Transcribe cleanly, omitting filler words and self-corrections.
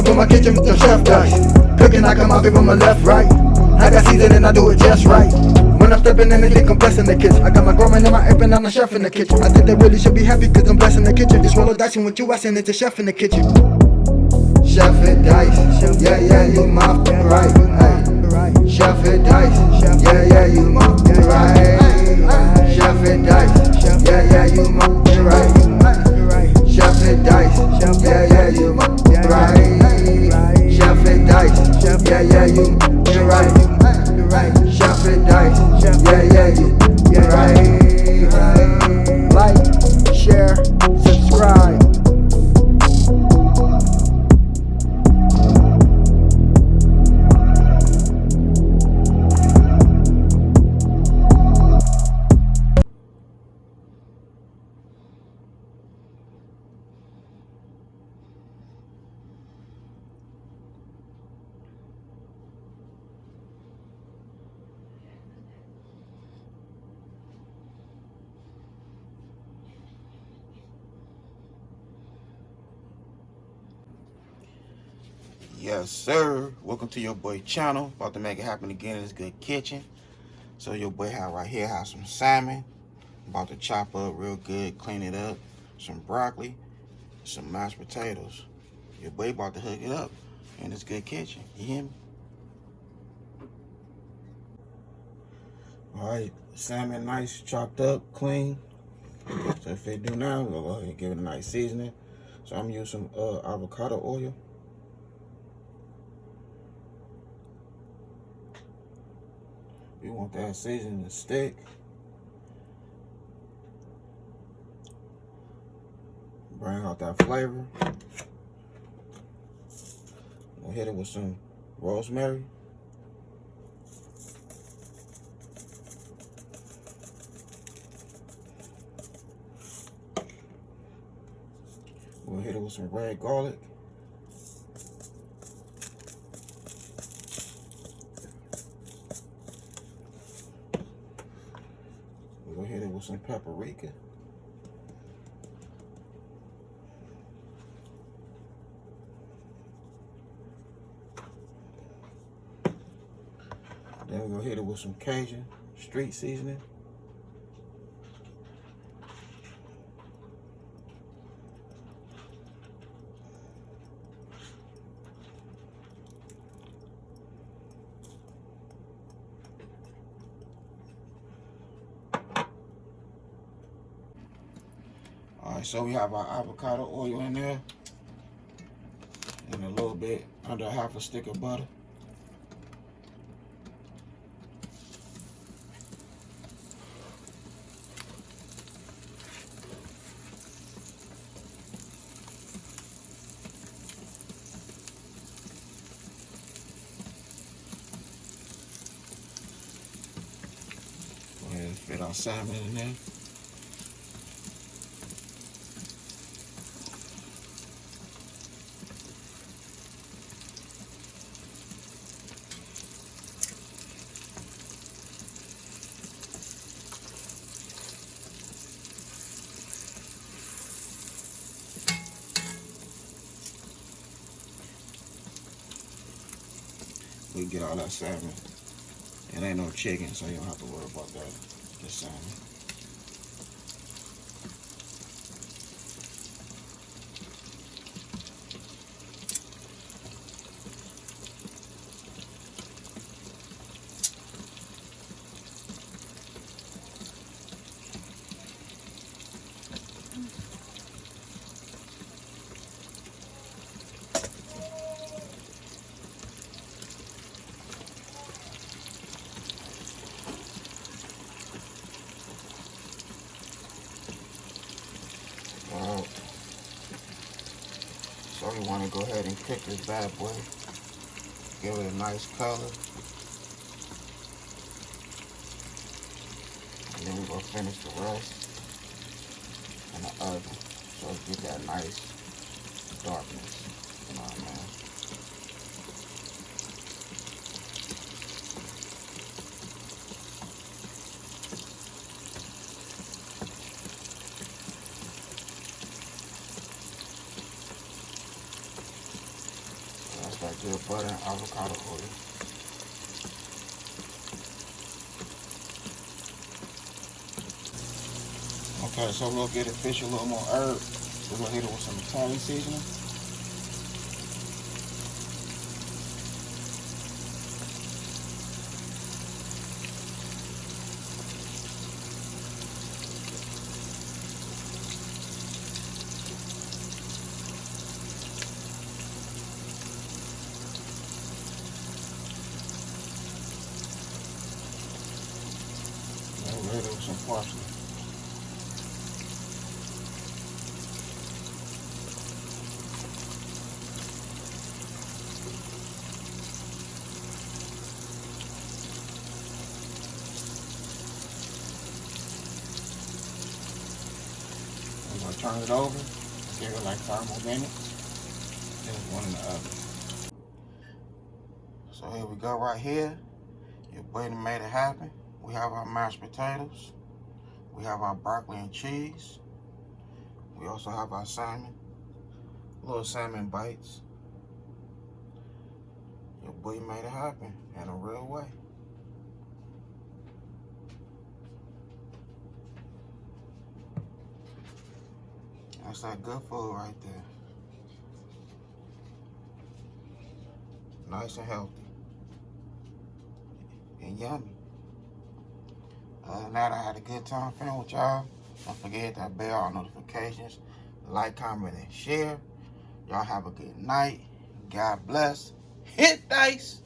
up in my kitchen with the chef dice. Cooking, I come out from my left, right. I got season and I do it just right. When I'm stepping in, they think I'm blessing the kitchen. I got my grandma in my apron, I'm a chef in the kitchen. I think they really should be happy cause I'm blessing the kitchen. Just roll a dice and what you asking, it's a chef in the kitchen. Chef and dice, yeah, yeah, you my right. Hey. Chef and dice, yeah, yeah, you my right. Chef and dice, yeah, yeah, you my right. Chef and dice, yeah, yeah, you my right. Chef and dice, yeah, yeah, you my right. Chef and dice, yeah, yeah, you right. Like, share, subscribe. Yes, sir. Welcome to your boy channel. About to make it happen again in this good kitchen. So your boy right here has some salmon. About to chop up real good, clean it up. Some broccoli, some mashed potatoes. Your boy about to hook it up in this good kitchen. You hear me? All right, salmon nice, chopped up, clean. So if they do now, we'll go ahead and give it a nice seasoning. So I'm using some avocado oil. You want that seasoning to stick. Bring out that flavor. We'll hit it with some rosemary. We'll hit it with some red garlic. We'll hit it with some paprika. Then we're gonna hit it with some Cajun street seasoning. Alright, so we have our avocado oil in there. And a little bit under half a stick of butter. Go ahead and fit our salmon in there. We get all that salmon. It ain't no chicken, so you don't have to worry about that. Just salmon. So we want to go ahead and cook this bad boy. Give it a nice color. And then we're going to finish the rest in the oven. So get that nice darkness. You know what I mean? your butter and avocado oil. Okay, so we'll get the fish a little more herb. We're gonna hit it with some Italian seasoning. And we'll hit it with some parsley. We're gonna turn it over, give it like 5 more minutes, then it's one in the oven. So here we go right here. Your boy done made it happen. We have our mashed potatoes. We have our broccoli and cheese. We also have our salmon, little salmon bites. Your boy made it happen in a real way. That's that good food right there. Nice and healthy. And yummy. Other than that, I had a good time filming with y'all. Don't forget that bell, all notifications. Like, comment, and share. Y'all have a good night. God bless. Hit dice.